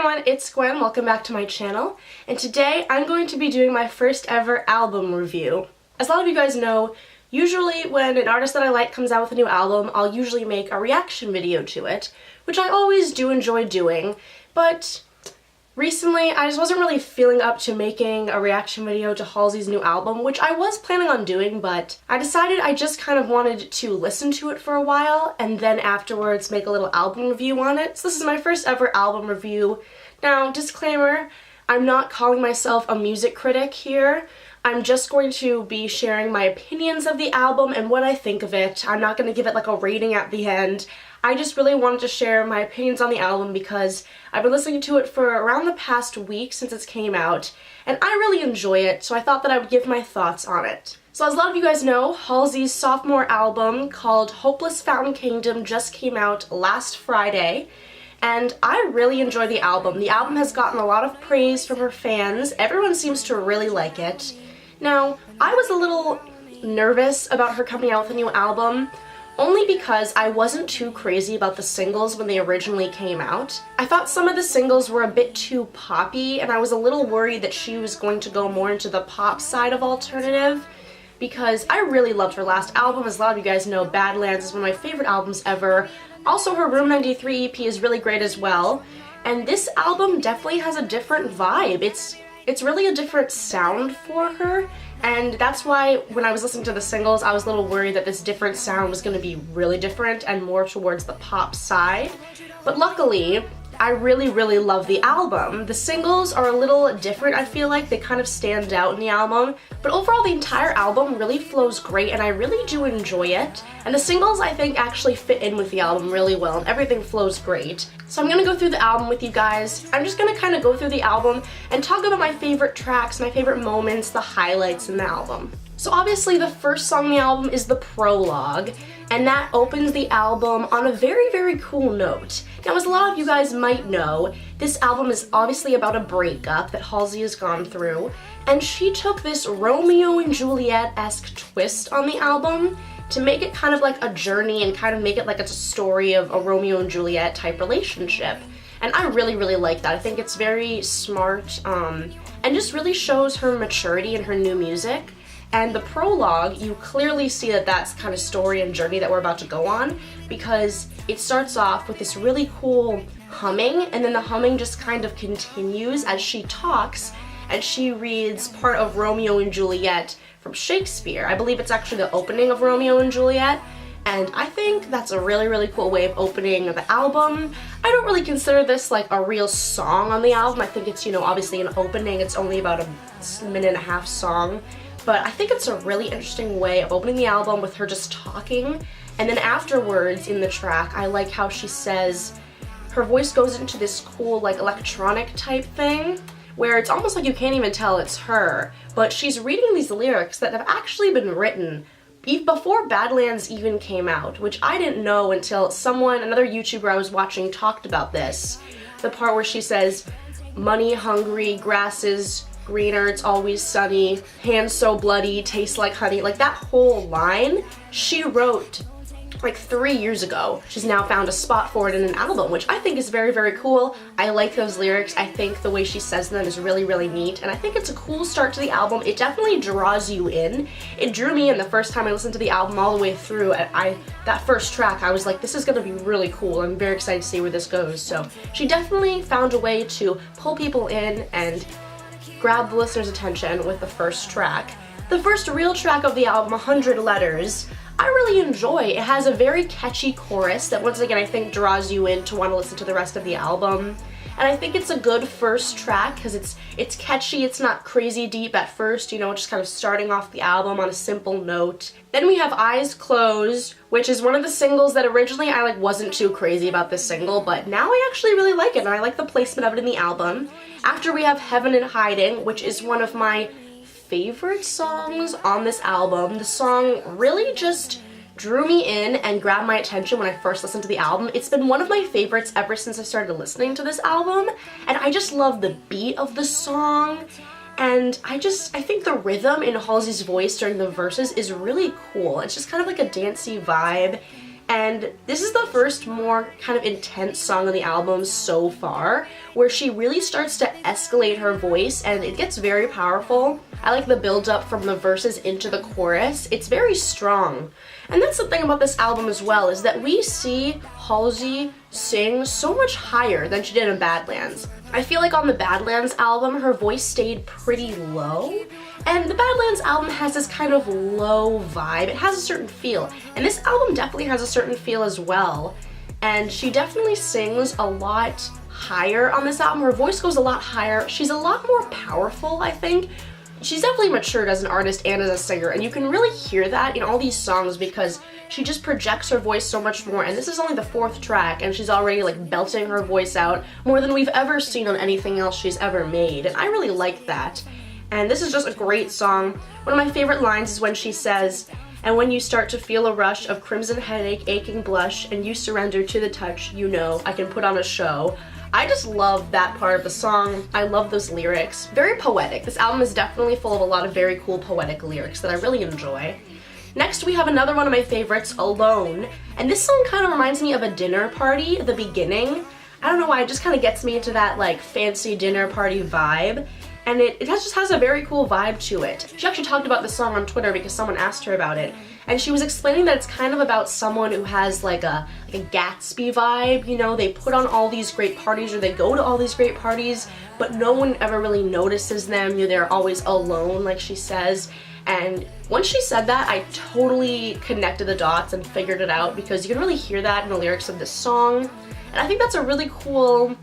everyone, it's Gwen. Welcome back to my channel. And today I'm going to be doing my first ever album review. As a lot of you guys know, usually when an artist that I like comes out with a new album, I'll usually make a reaction video to it, which I always do enjoy doing, but recently I just wasn't really feeling up to making a reaction video to Halsey's new album, which I was planning on doing, but I decided I just kind of wanted to listen to it for a while and then afterwards make a little album review on it. So this is my first ever album review. Now, disclaimer, I'm not calling myself a music critic here. I'm just going to be sharing my opinions of the album and what I think of it. I'm not going to give it like a rating at the end. I just really wanted to share my opinions on the album because I've been listening to it for around the past week since it came out, and I really enjoy it, so I thought that I would give my thoughts on it. So as a lot of you guys know, Halsey's sophomore album called Hopeless Fountain Kingdom just came out last Friday, and I really enjoy the album. The album has gotten a lot of praise from her fans. Everyone seems to really like it. Now, I was a little nervous about her coming out with a new album, only because I wasn't too crazy about the singles when they originally came out. I thought some of the singles were a bit too poppy, and I was a little worried that she was going to go more into the pop side of alternative, because I really loved her last album. As a lot of you guys know, Badlands is one of my favorite albums ever. Also, her Room 93 EP is really great as well, and this album definitely has a different vibe. It's really a different sound for her, and that's why when I was listening to the singles, I was a little worried that this different sound was going to be really different and more towards the pop side. But luckily, I really love the album. The singles are a little different, I feel like. They kind of stand out in the album. But overall, the entire album really flows great, and I really do enjoy it. And the singles, I think, actually fit in with the album really well, and everything flows great. So I'm gonna go through the album with you guys. I'm just gonna kind of go through the album and talk about my favorite tracks, my favorite moments, the highlights in the album. So obviously the first song on the album is the Prologue, and that opens the album on a very cool note. Now, as a lot of you guys might know, this album is obviously about a breakup that Halsey has gone through, and she took this Romeo and Juliet-esque twist on the album to make it kind of like a journey and kind of make it like it's a story of a Romeo and Juliet type relationship. And I really like that. I think it's very smart, and just really shows her maturity in her new music. And the prologue, you clearly see that that's kind of story and journey that we're about to go on, because it starts off with this really cool humming, and then the humming just kind of continues as she talks, and she reads part of Romeo and Juliet from Shakespeare. I believe it's actually the opening of Romeo and Juliet, and I think that's a really cool way of opening the album. I don't really consider this like a real song on the album. I think it's, you know, obviously an opening. It's only about a minute and a half song. But I think it's a really interesting way of opening the album with her just talking, and then afterwards in the track, I like how she says, her voice goes into this cool like electronic type thing, where it's almost like you can't even tell it's her, but she's reading these lyrics that have actually been written before Badlands even came out, which I didn't know until another YouTuber I was watching talked about this. The part where she says, money hungry, grasses greener, it's always sunny, hands so bloody, tastes like honey. Like that whole line, she wrote like 3 years ago. She's now found a spot for it in an album, which I think is very cool. I like those lyrics. I think the way she says them is really neat, and I think it's a cool start to the album. It definitely draws you in. It drew me in the first time I listened to the album all the way through, and that first track, I was like, this is gonna be really cool. I'm very excited to see where this goes. So she definitely found a way to pull people in and grab the listener's attention with the first track. The first real track of the album, 100 Letters, I really enjoy. It has a very catchy chorus that once again I think draws you in to want to listen to the rest of the album. And I think it's a good first track because it's catchy, it's not crazy deep at first, you know, just kind of starting off the album on a simple note. Then we have Eyes Closed, which is one of the singles that originally I like wasn't too crazy about this single, but now I actually really like it and I like the placement of it in the album. After we have Heaven in Hiding, which is one of my favorite songs on this album. The song really just drew me in and grabbed my attention when I first listened to the album. It's been one of my favorites ever since I started listening to this album, and I just love the beat of the song, and I think the rhythm in Halsey's voice during the verses is really cool. It's just kind of like a dancey vibe, And this is the first more kind of intense song on the album so far, where she really starts to escalate her voice and it gets very powerful. I like the build up from the verses into the chorus. It's very strong. And that's the thing about this album as well, is that we see Halsey sing so much higher than she did in Badlands. I feel like on the Badlands album, her voice stayed pretty low, and the Badlands album has this kind of low vibe. It has a certain feel, and this album definitely has a certain feel as well, and she definitely sings a lot higher on this album. Her voice goes a lot higher. She's a lot more powerful, I think. She's definitely matured as an artist and as a singer, and you can really hear that in all these songs because she just projects her voice so much more, and this is only the 4th track and she's already like belting her voice out more than we've ever seen on anything else she's ever made, and I really like that. And this is just a great song. One of my favorite lines is when she says, "And when you start to feel a rush of crimson headache, aching blush, and you surrender to the touch, you know I can put on a show." I just love that part of the song. I love those lyrics. Very poetic. This album is definitely full of a lot of very cool poetic lyrics that I really enjoy. Next, we have another one of my favorites, Alone. And this song kind of reminds me of a dinner party at the beginning. I don't know why, it just kind of gets me into that like fancy dinner party vibe. And it just has a very cool vibe to it. She actually talked about this song on Twitter because someone asked her about it. And she was explaining that it's kind of about someone who has like a Gatsby vibe, you know, they put on all these great parties or they go to all these great parties, but no one ever really notices them. You know, they're always alone, like she says. And once she said that, I totally connected the dots and figured it out because you can really hear that in the lyrics of this song. And I think that's a really cool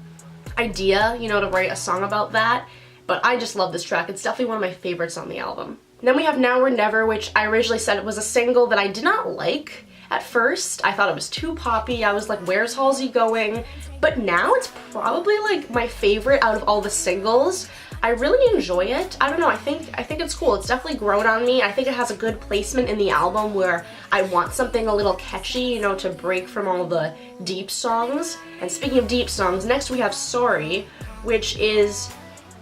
idea, you know, to write a song about that. But I just love this track. It's definitely one of my favorites on the album. Then we have Now or Never, which I originally said it was a single that I did not like at first. I thought it was too poppy. I was like, where's Halsey going? But now it's probably like my favorite out of all the singles. I really enjoy it. I don't know, I think it's cool. It's definitely grown on me. I think it has a good placement in the album where I want something a little catchy, you know, to break from all the deep songs. And speaking of deep songs, next we have Sorry, which is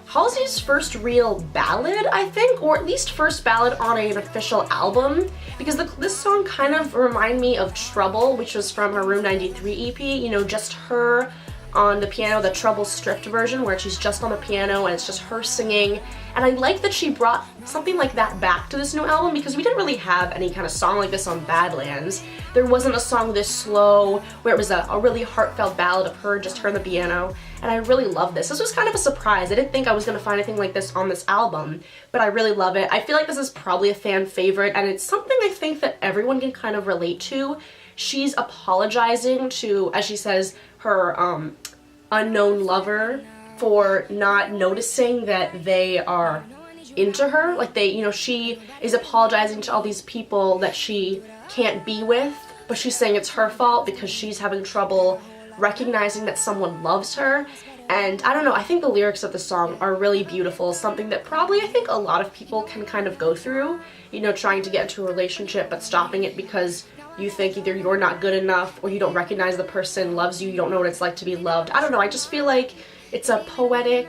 Halsey's first real ballad, I think, or at least first ballad on an official album, because this song kind of reminded me of Trouble, which was from her Room 93 EP, you know, just her on the piano, the Trouble stripped version where she's just on the piano and it's just her singing. And I like that she brought something like that back to this new album because we didn't really have any kind of song like this on Badlands. There wasn't a song this slow where it was a really heartfelt ballad of her, just her and the piano, and I really love this. This was kind of a surprise. I didn't think I was going to find anything like this on this album, but I really love it. I feel like this is probably a fan favorite, and it's something I think that everyone can kind of relate to. She's apologizing to, as she says, her unknown lover for not noticing that they are into her. Like she is apologizing to all these people that she can't be with, but she's saying it's her fault because she's having trouble recognizing that someone loves her. And I don't know, I think the lyrics of the song are really beautiful, something that probably I think a lot of people can kind of go through, you know, trying to get into a relationship but stopping it because you think either you're not good enough or you don't recognize the person loves you, you don't know what it's like to be loved. I don't know, I just feel like it's a poetic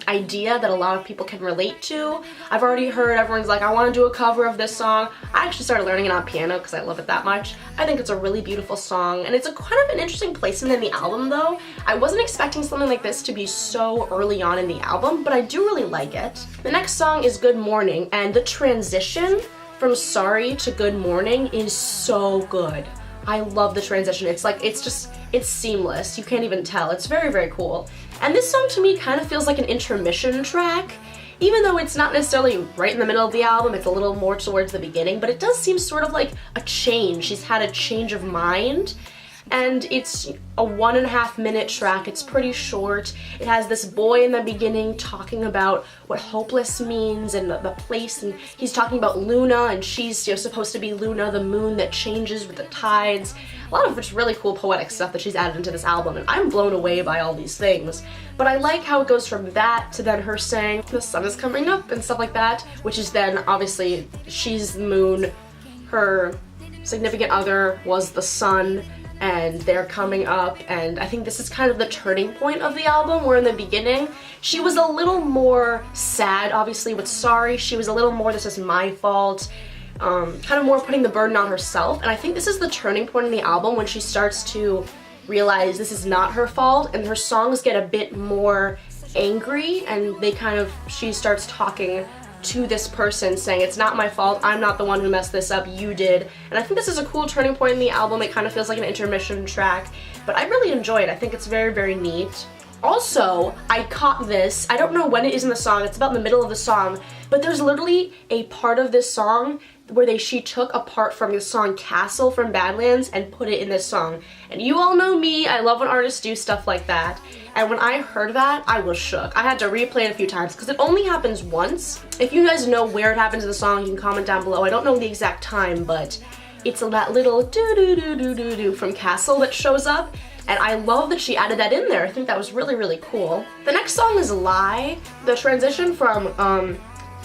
idea that a lot of people can relate to. I've already heard everyone's like, I want to do a cover of this song. I actually started learning it on piano because I love it that much. I think it's a really beautiful song, and it's a kind of an interesting placement in the album though. I wasn't expecting something like this to be so early on in the album, but I do really like it. The next song is Good Morning, and the transition from Sorry to Good Morning is so good. I love the transition. It's seamless. You can't even tell. It's very, very cool. And this song to me kind of feels like an intermission track. Even though it's not necessarily right in the middle of the album, it's a little more towards the beginning, but it does seem sort of like a change. She's had a change of mind. And it's a 1.5 minute track. It's pretty short. It has this boy in the beginning talking about what hopeless means and the place, and he's talking about Luna, and she's supposed to be Luna, the moon that changes with the tides. A lot of just really cool poetic stuff that she's added into this album, and I'm blown away by all these things. But I like how it goes from that to then her saying the sun is coming up and stuff like that, which is then obviously she's the moon, her significant other was the sun, and they're coming up, and I think this is kind of the turning point of the album, where in the beginning she was a little more sad, obviously with Sorry. She was a little more, this is my fault, kind of more putting the burden on herself. And I think this is the turning point in the album when she starts to realize this is not her fault, and her songs get a bit more angry, and she starts talking to this person saying, it's not my fault, I'm not the one who messed this up, you did. And I think this is a cool turning point in the album. It kind of feels like an intermission track, but I really enjoy it. I think it's very, very neat. Also, I caught this, I don't know when it is in the song, it's about in the middle of the song, but there's literally a part of this song where she took a part from the song Castle from Badlands and put it in this song. And you all know me, I love when artists do stuff like that. And when I heard that, I was shook. I had to replay it a few times because it only happens once. If you guys know where it happens in the song, you can comment down below. I don't know the exact time, but it's that little do-do-do-do-do-do from Castle that shows up. And I love that she added that in there. I think that was really, really cool. The next song is Lie. The transition from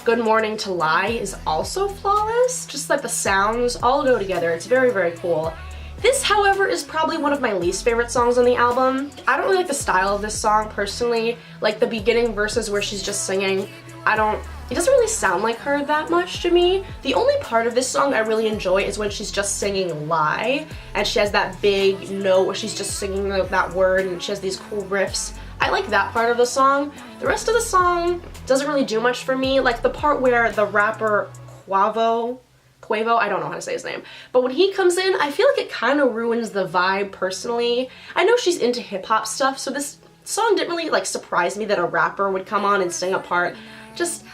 Good Morning to Lie is also flawless. Just like the sounds all go together. It's very, very cool. This, however, is probably one of my least favorite songs on the album. I don't really like the style of this song personally. Like the beginning verses where she's just singing, it doesn't really sound like her that much to me. The only part of this song I really enjoy is when she's just singing Lie, and she has that big note where she's just singing that word and she has these cool riffs. I like that part of the song. The rest of the song doesn't really do much for me. Like the part where the rapper Quavo, I don't know how to say his name, but when he comes in, I feel like it kind of ruins the vibe personally. I know she's into hip-hop stuff, so this song didn't really surprise me that a rapper would come on and sing a part.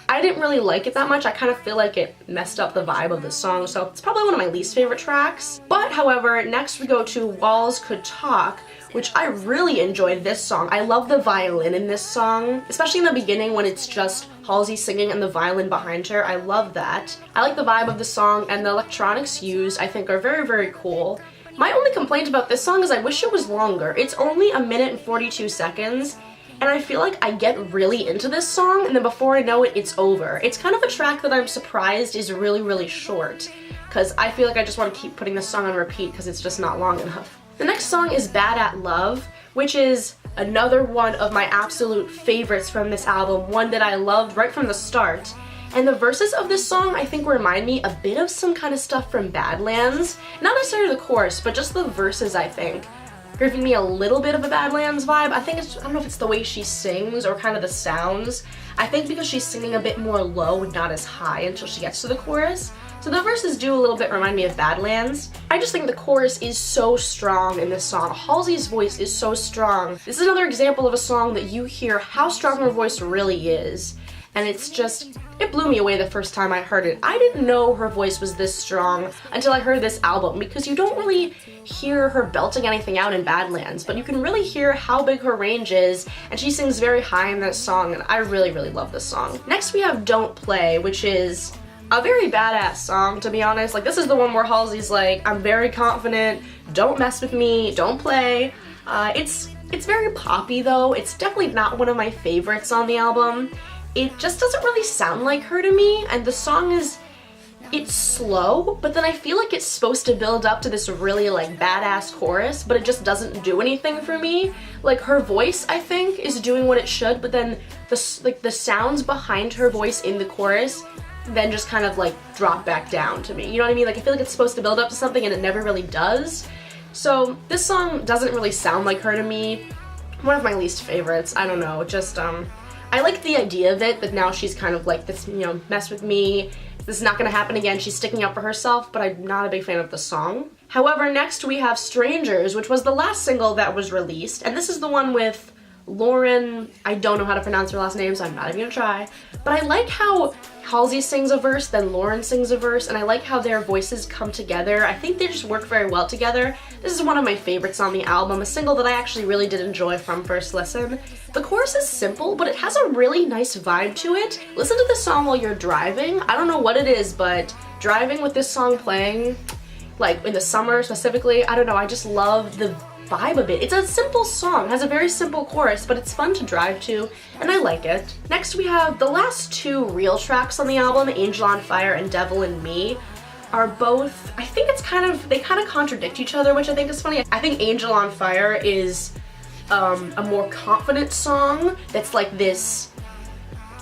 I didn't really like it that much. I kind of feel like it messed up the vibe of the song, so it's probably one of my least favorite tracks. But however, next we go to Walls Could Talk, which I really enjoyed this song. I love the violin in this song, especially in the beginning when it's just Halsey singing and the violin behind her. I love that. I like the vibe of the song, and the electronics used I think are very, very cool. My only complaint about this song is I wish it was longer. It's only 1 minute and 42 seconds, and I feel like I get really into this song, and then before I know it, it's over. It's kind of a track that I'm surprised is really, really short, because I feel like I just want to keep putting this song on repeat because it's just not long enough. The next song is Bad at Love, which is another one of my absolute favorites from this album, one that I loved right from the start. And the verses of this song I think remind me a bit of some kind of stuff from Badlands. Not necessarily the chorus, but just the verses I think. Giving me a little bit of a Badlands vibe. I don't know if it's the way she sings or kind of the sounds. I think because she's singing a bit more low and not as high until she gets to the chorus. So the verses do a little bit remind me of Badlands. I just think the chorus is so strong in this song. Halsey's voice is so strong. This is another example of a song that you hear how strong her voice really is. And it blew me away the first time I heard it. I didn't know her voice was this strong until I heard this album, because you don't really hear her belting anything out in Badlands, but you can really hear how big her range is, and she sings very high in this song, and I really, really love this song. Next we have Don't Play, which is a very badass song, to be honest. Like, this is the one where Halsey's like, I'm very confident, don't mess with me, don't play. It's very poppy though. It's definitely not one of my favorites on the album. It just doesn't really sound like her to me, and the song it's slow, but then I feel like it's supposed to build up to this really badass chorus, but it just doesn't do anything for me. Like, her voice I think is doing what it should, but then the sounds behind her voice in the chorus then just kind of drop back down to me. You know what I mean? I feel like it's supposed to build up to something and it never really does. So this song doesn't really sound like her to me. One of my least favorites. I don't know, just I like the idea of it, but now she's kind of this, mess with me, this is not gonna happen again. She's sticking up for herself, but I'm not a big fan of the song. However, next we have Strangers, which was the last single that was released, and this is the one with Lauren, I don't know how to pronounce her last name, so I'm not even gonna try. But I like how Halsey sings a verse, then Lauren sings a verse, and I like how their voices come together. I think they just work very well together. This is one of my favorites on the album, a single that I actually really did enjoy from first listen. The chorus is simple, but it has a really nice vibe to it. Listen to this song while you're driving. I don't know what it is, but driving with this song playing, in the summer specifically, I don't know, I just love the vibe of it. It's a simple song, has a very simple chorus, but it's fun to drive to, and I like it. Next we have the last two real tracks on the album, Angel on Fire and Devil in Me, are both, I think they kind of contradict each other, which I think is funny. I think Angel on Fire is a more confident song that's this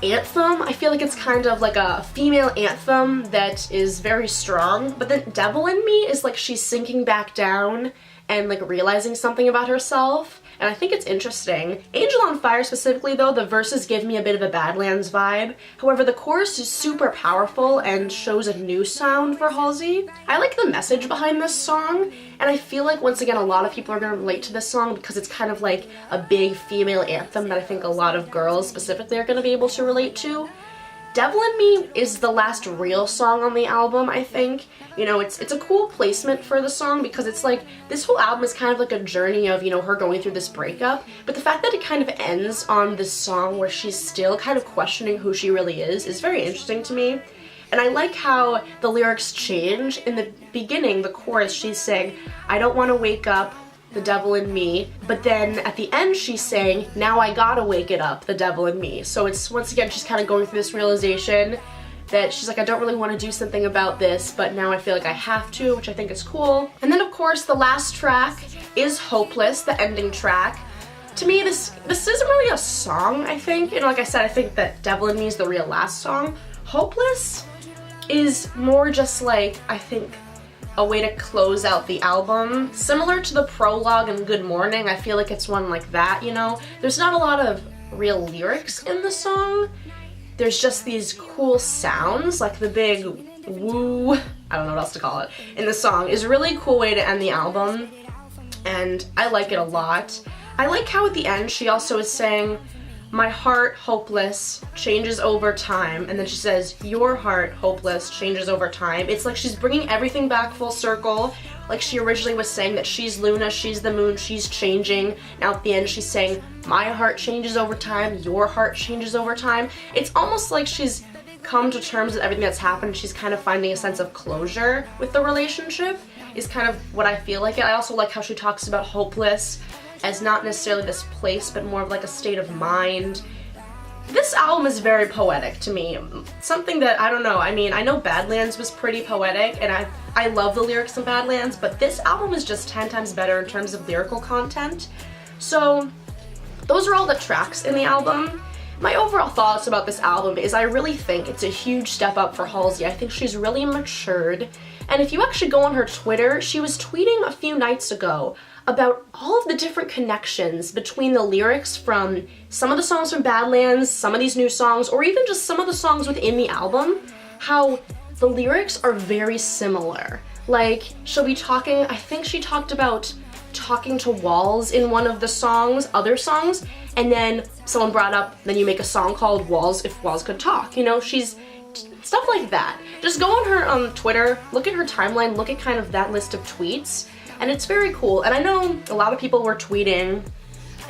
anthem. I feel like it's kind of like a female anthem that is very strong, but then Devil in Me is like she's sinking back down and like realizing something about herself, and I think it's interesting. Angel on Fire specifically though, the verses give me a bit of a Badlands vibe. However, the chorus is super powerful and shows a new sound for Halsey. I like the message behind this song, and I feel like once again a lot of people are going to relate to this song because it's kind of like a big female anthem that I think a lot of girls specifically are going to be able to relate to. Devil in Me is the last real song on the album, I think. You know, it's a cool placement for the song because it's like, this whole album is kind of like a journey of, you know, her going through this breakup, but the fact that it kind of ends on this song where she's still kind of questioning who she really is very interesting to me. And I like how the lyrics change. In the beginning, the chorus, she's saying, "I don't want to wake up, the devil in me," but then at the end she's saying, "Now I gotta wake it up, the devil in me." So it's, once again, she's kind of going through this realization that she's like, I don't really want to do something about this, but now I feel like I have to, which I think is cool. And then of course the last track is Hopeless, the ending track. To me, this isn't really a song, I think. You know, like I said, I think that Devil in Me is the real last song. Hopeless is more just like, I think, a way to close out the album. Similar to the Prologue and Good Morning, I feel like it's one like that, you know? There's not a lot of real lyrics in the song. There's just these cool sounds, like the big woo, I don't know what else to call it, in the song is a really cool way to end the album, and I like it a lot. I like how at the end she also is saying, "My heart, hopeless, changes over time," and then she says, "Your heart, hopeless, changes over time." It's like she's bringing everything back full circle. Like she originally was saying that she's Luna, she's the moon, she's changing. Now at the end she's saying, "My heart changes over time, your heart changes over time." It's almost like she's come to terms with everything that's happened. She's kind of finding a sense of closure with the relationship, is kind of what I feel like. I also like how she talks about hopeless as not necessarily this place, but more of like a state of mind. This album is very poetic to me. Something that, I don't know, I mean, I know Badlands was pretty poetic, and I love the lyrics in Badlands, but this album is just 10 times better in terms of lyrical content. So, those are all the tracks in the album. My overall thoughts about this album is I really think it's a huge step up for Halsey. I think she's really matured. And if you actually go on her Twitter, she was tweeting a few nights ago about all of the different connections between the lyrics from some of the songs from Badlands, some of these new songs, or even just some of the songs within the album, how the lyrics are very similar. Like, she'll be talking, I think she talked about talking to walls in one of the songs, other songs, and then someone brought up, then you make a song called Walls If Walls Could Talk. You know, she's stuff like that. Just go on her Twitter, look at her timeline, look at kind of that list of tweets, and it's very cool. And I know a lot of people were tweeting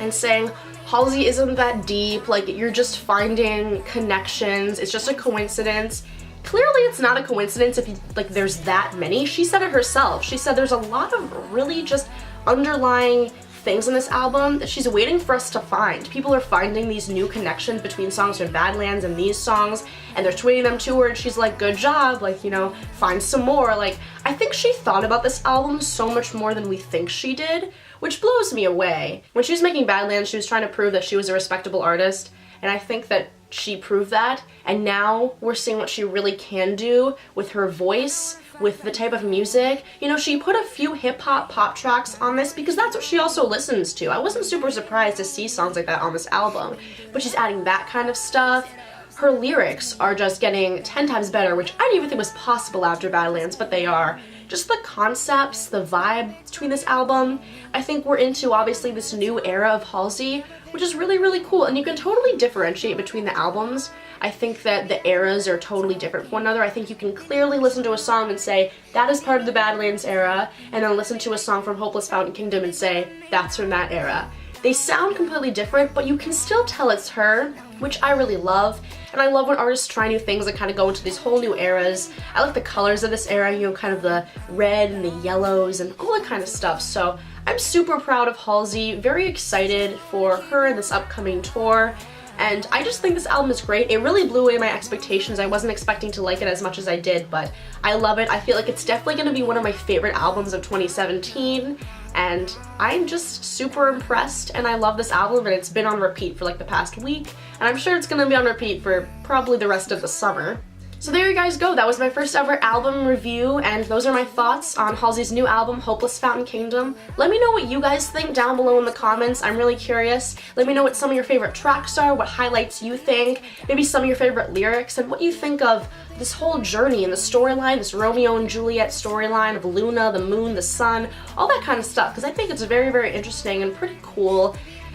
and saying, Halsey isn't that deep, like you're just finding connections, it's just a coincidence. Clearly it's not a coincidence if there's that many. She said it herself. She said there's a lot of really just underlying things in this album that she's waiting for us to find. People are finding these new connections between songs from Badlands and these songs, and they're tweeting them to her, and she's like, good job, like, you know, find some more. Like, I think she thought about this album so much more than we think she did, which blows me away. When she was making Badlands, she was trying to prove that she was a respectable artist, and I think that she proved that, and now we're seeing what she really can do with her voice, with the type of music. You know, she put a few hip-hop pop tracks on this because that's what she also listens to. I wasn't super surprised to see songs like that on this album, but she's adding that kind of stuff. Her lyrics are just getting 10 times better, which I didn't even think was possible after Badlands, but they are. Just the concepts, the vibe between this album. I think we're into, obviously, this new era of Halsey, which is really, really cool, and you can totally differentiate between the albums. I think that the eras are totally different from one another. I think you can clearly listen to a song and say, that is part of the Badlands era, and then listen to a song from Hopeless Fountain Kingdom and say, that's from that era. They sound completely different, but you can still tell it's her, which I really love. And I love when artists try new things and kind of go into these whole new eras. I like the colors of this era, you know, kind of the red and the yellows and all that kind of stuff. So I'm super proud of Halsey, very excited for her in this upcoming tour. And I just think this album is great. It really blew away my expectations. I wasn't expecting to like it as much as I did, but I love it. I feel like it's definitely going to be one of my favorite albums of 2017. and I'm just super impressed, and I love this album, and it's been on repeat for like the past week, and I'm sure it's gonna be on repeat for probably the rest of the summer. So there you guys go, that was my first ever album review, and those are my thoughts on Halsey's new album, Hopeless Fountain Kingdom. Let me know what you guys think down below in the comments, I'm really curious. Let me know what some of your favorite tracks are, what highlights you think, maybe some of your favorite lyrics, and what you think of this whole journey and the storyline, this Romeo and Juliet storyline of Luna, the moon, the sun, all that kind of stuff, because I think it's very, very interesting and pretty cool,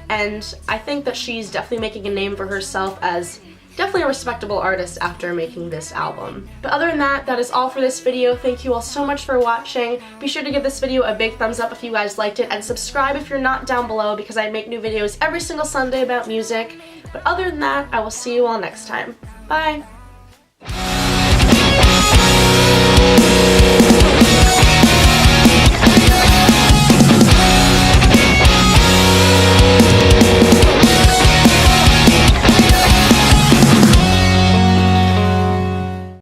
and I think that she's definitely making a name for herself as definitely a respectable artist after making this album. But other than that, that is all for this video. Thank you all so much for watching. Be sure to give this video a big thumbs up if you guys liked it, and subscribe if you're not down below because I make new videos every single Sunday about music. But other than that, I will see you all next time. Bye!